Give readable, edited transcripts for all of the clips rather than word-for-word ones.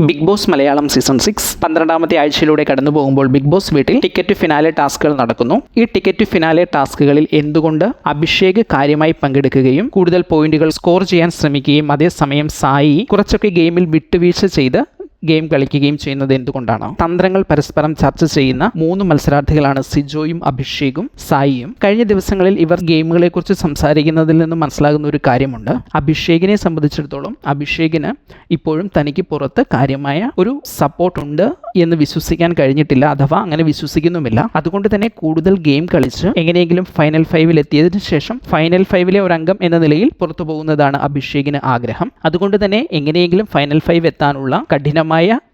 Big boss Malayalam season 6 12ാമത്തെ ആഴ്ചയിലൂടെ കടന്നു പോകുമ്പോൾ big boss വീട്ടിൽ ടിക്കറ്റ് ഫിനാലെ ടാസ്കുകൾ നടക്കുന്നു. ഈ ടിക്കറ്റ് ഫിനാലെ ടാസ്കുകളിൽ എന്തുകൊണ്ട് അഭിഷേക് കാര്യമായി പങ്കെടുക്കുകയും കൂടുതൽ പോയിന്റുകൾ സ്കോർ ചെയ്യാൻ ശ്രമിക്കുകയും അതേസമയം സായി കുറച്ചൊക്കെ ഗെയിമിൽ വിട്ടുവീഴ്ച ചെയ്ത് ഗെയിം കളിക്കുകയും ചെയ്യുന്നത് എന്തുകൊണ്ടാണ്? തന്ത്രങ്ങൾ പരസ്പരം ചർച്ച ചെയ്യുന്ന 3 മത്സരാർത്ഥികളാണ് സിജോയും അഭിഷേകും സായിയും. കഴിഞ്ഞ ദിവസങ്ങളിൽ ഇവർ ഗെയിമുകളെക്കുറിച്ച് സംസാരിക്കുന്നതിൽ നിന്ന് മനസ്സിലാകുന്ന ഒരു കാര്യമുണ്ട്. അഭിഷേകിനെ സംബന്ധിച്ചിടത്തോളം അഭിഷേകിന് ഇപ്പോഴും തനിക്ക് പുറത്ത് കാര്യമായ ഒരു സപ്പോർട്ട് ഉണ്ട് എന്ന് വിശ്വസിക്കാൻ കഴിഞ്ഞിട്ടില്ല, അഥവാ അങ്ങനെ വിശ്വസിക്കുന്നുമില്ല. അതുകൊണ്ട് തന്നെ കൂടുതൽ ഗെയിം കളിച്ച് എങ്ങനെയെങ്കിലും ഫൈനൽ 5 എത്തിയതിനു ശേഷം ഫൈനൽ 5 ഒരു അംഗം എന്ന നിലയിൽ പുറത്തു പോകുന്നതാണ് അഭിഷേകിന് ആഗ്രഹം. അതുകൊണ്ട് തന്നെ എങ്ങനെയെങ്കിലും ഫൈനൽ 5 എത്താനുള്ള കഠിനമായ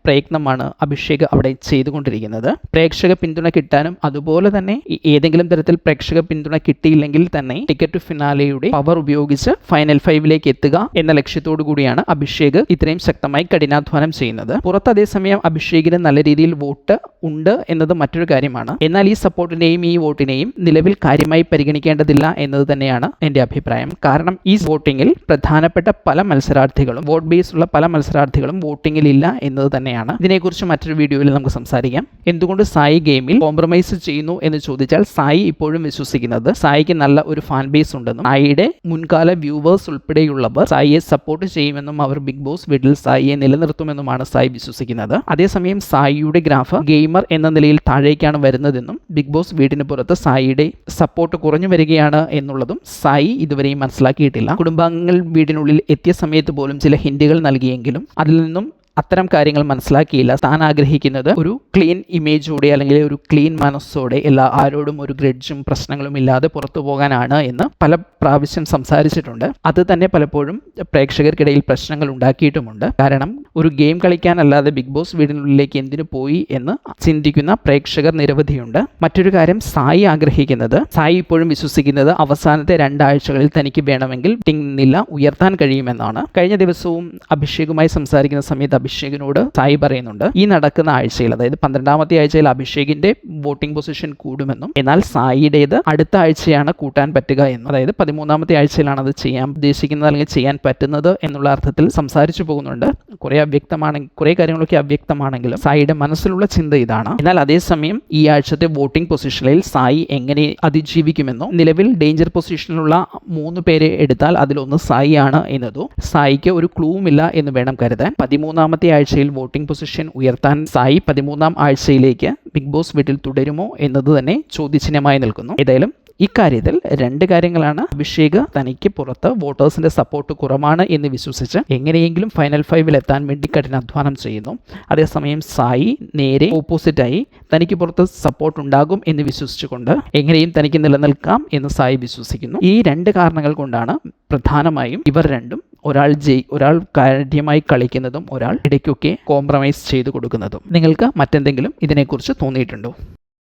പ്രയത്നമാണ് അഭിഷേക് അവിടെ ചെയ്തുകൊണ്ടിരിക്കുന്നത്. പ്രേക്ഷക പിന്തുണ കിട്ടാനും അതുപോലെ തന്നെ ഏതെങ്കിലും തരത്തിൽ പ്രേക്ഷക പിന്തുണ കിട്ടിയില്ലെങ്കിൽ തന്നെ ടിക്കറ്റ് ഫിനാലെയുടെ പവർ ഉപയോഗിച്ച് ഫൈനൽ 5 എത്തുക എന്ന ലക്ഷ്യത്തോടു കൂടിയാണ് അഭിഷേക് ഇത്രയും ശക്തമായി കഠിനാധ്വാനം ചെയ്യുന്നത്. പുറത്ത് അതേസമയം അഭിഷേകിന് നല്ല രീതിയിൽ വോട്ട് ഉണ്ട് എന്നത് മറ്റൊരു കാര്യമാണ്. എന്നാൽ ഈ സപ്പോർട്ടിനെയും ഈ വോട്ടിനെയും നിലവിൽ കാര്യമായി പരിഗണിക്കേണ്ടതില്ല എന്നത് തന്നെയാണ് എൻ്റെ അഭിപ്രായം. കാരണം ഈ വോട്ടിങ്ങിൽ പ്രധാനപ്പെട്ട പല മത്സരാർത്ഥികളും വോട്ട് ബേസ് ഉള്ള പല മത്സരാർത്ഥികളും വോട്ടിങ്ങിൽ ഇല്ല എന്നത് തന്നെയാണ്. ഇതിനെക്കുറിച്ച് മറ്റൊരു വീഡിയോയിൽ നമുക്ക് സംസാരിക്കാം. എന്തുകൊണ്ട് സായി ഗെയിമിൽ കോംപ്രമൈസ് ചെയ്യുന്നു എന്ന് ചോദിച്ചാൽ സായി ഇപ്പോഴും വിശ്വസിക്കുന്നത് സായിക്ക് നല്ല ഒരു ഫാൻ ബേസ് ഉണ്ടെന്നും സായിയുടെ മുൻകാല വ്യൂവേഴ്സ് ഉൾപ്പെടെയുള്ളവർ സായിയെ സപ്പോർട്ട് ചെയ്യുമെന്നും അവർ ബിഗ് ബോസ് വീട്ടിൽ സായിയെ നിലനിർത്തുമെന്നുമാണ് സായി വിശ്വസിക്കുന്നത്. അതേസമയം സായിയുടെ ഗ്രാഫ് ഗെയിമർ എന്ന നിലയിൽ താഴേക്കാണ് വരുന്നതെന്നും ബിഗ് ബോസ് വീടിന് പുറത്ത് സായിയുടെ സപ്പോർട്ട് കുറഞ്ഞു വരികയാണ് എന്നുള്ളതും സായി ഇതുവരെയും മനസ്സിലാക്കിയിട്ടില്ല. കുടുംബാംഗങ്ങൾ വീടിനുള്ളിൽ എത്തിയ സമയത്ത് പോലും ചില ഹിന്റുകൾ നൽകിയെങ്കിലും അതിൽ നിന്നും അത്തരം കാര്യങ്ങൾ മനസ്സിലാക്കിയില്ല. താൻ ആഗ്രഹിക്കുന്നത് ഒരു ക്ലീൻ ഇമേജോടെ അല്ലെങ്കിൽ ഒരു ക്ലീൻ മനസ്സോടെ ആരോടും ഒരു ഗ്രഡ്ജും പ്രശ്നങ്ങളും ഇല്ലാതെ പുറത്തു പോകാനാണ് എന്ന് പല പ്രാവശ്യം സംസാരിച്ചിട്ടുണ്ട്. അത് തന്നെ പലപ്പോഴും പ്രേക്ഷകർക്കിടയിൽ പ്രശ്നങ്ങൾ ഉണ്ടാക്കിയിട്ടുമുണ്ട്. കാരണം ഒരു ഗെയിം കളിക്കാനല്ലാതെ ബിഗ് ബോസ് വീടിനുള്ളിലേക്ക് എന്തിനു പോയി എന്ന് ചിന്തിക്കുന്ന പ്രേക്ഷകർ നിരവധിയുണ്ട്. മറ്റൊരു കാര്യം സായി ആഗ്രഹിക്കുന്നത്, സായി ഇപ്പോഴും വിശ്വസിക്കുന്നത് അവസാനത്തെ 2 ആഴ്ചകളിൽ തനിക്ക് വേണമെങ്കിൽ നില ഉയർത്താൻ കഴിയുമെന്നാണ്. കഴിഞ്ഞ ദിവസവും അഭിഷേകുമായി സംസാരിക്കുന്ന സമയത്ത് അഭിഷേകിനോട് സായി പറയുന്നുണ്ട്, ഈ നടക്കുന്ന ആഴ്ചയിൽ അതായത് 12ാമത്തെ ആഴ്ചയിൽ അഭിഷേകിന്റെ വോട്ടിംഗ് പൊസിഷൻ കൂടുമെന്നും എന്നാൽ സായിയുടേത് അടുത്ത ആഴ്ചയാണ് കൂട്ടാൻ പറ്റുക എന്നും, അതായത് 13ാമത്തെ ആഴ്ചയിലാണ് അത് ചെയ്യാൻ ഉദ്ദേശിക്കുന്നത് അല്ലെങ്കിൽ ചെയ്യാൻ പറ്റുന്നത് എന്നുള്ള അർത്ഥത്തിൽ സംസാരിച്ചു പോകുന്നുണ്ട്. കുറേ കാര്യങ്ങളൊക്കെ അവ്യക്തമാണെങ്കിലും സായിയുടെ മനസ്സിലുള്ള ചിന്ത ഇതാണ്. എന്നാൽ അതേസമയം ഈ ആഴ്ചത്തെ വോട്ടിംഗ് പൊസിഷനിൽ സായി എങ്ങനെ അതിജീവിക്കുമെന്നോ, നിലവിൽ ഡേഞ്ചർ പൊസിഷനിലുള്ള 3 പേരെ എടുത്താൽ അതിലൊന്ന് സായി ആണ് എന്നതോ സായിക്ക് ഒരു ക്ലൂവുമില്ല എന്ന് വേണം കരുതാൻ. 13ാമത്തെ ആഴ്ചയിൽ വോട്ടിംഗ് പൊസിഷൻ ഉയർത്താൻ സായി 13ാം ആഴ്ചയിലേക്ക് ബിഗ് ബോസ് വീട്ടിൽ തുടരുമോ എന്നത് തന്നെ ചോദ്യചിഹ്നമായി നിൽക്കുന്നു. ഏതായാലും ഇക്കാര്യത്തിൽ 2 കാര്യങ്ങളാണ്. അഭിഷേക് തനിക്ക് പുറത്ത് വോട്ടേഴ്സിന്റെ സപ്പോർട്ട് കുറവാണ് എന്ന് വിശ്വസിച്ച് എങ്ങനെയെങ്കിലും ഫൈനൽ 5 എത്താൻ വേണ്ടി കഠിനാധ്വാനം ചെയ്യുന്നു. അതേസമയം സായി നേരെ ഓപ്പോസിറ്റായി തനിക്ക് പുറത്ത് സപ്പോർട്ട് ഉണ്ടാകും എന്ന് വിശ്വസിച്ചുകൊണ്ട് എങ്ങനെയും തനിക്ക് നിലനിൽക്കാം എന്ന് സായി വിശ്വസിക്കുന്നു. ഈ 2 കാരണങ്ങൾ കൊണ്ടാണ് പ്രധാനമായും ഇവർ രണ്ടും ഒരാൾ കാര്യമായി കളിക്കുന്നതും ഒരാൾ ഇടയ്ക്കൊക്കെ കോംപ്രമൈസ് ചെയ്തു കൊടുക്കുന്നതും. നിങ്ങൾക്ക് മറ്റെന്തെങ്കിലും ഇതിനെക്കുറിച്ച് തോന്നിയിട്ടുണ്ടോ?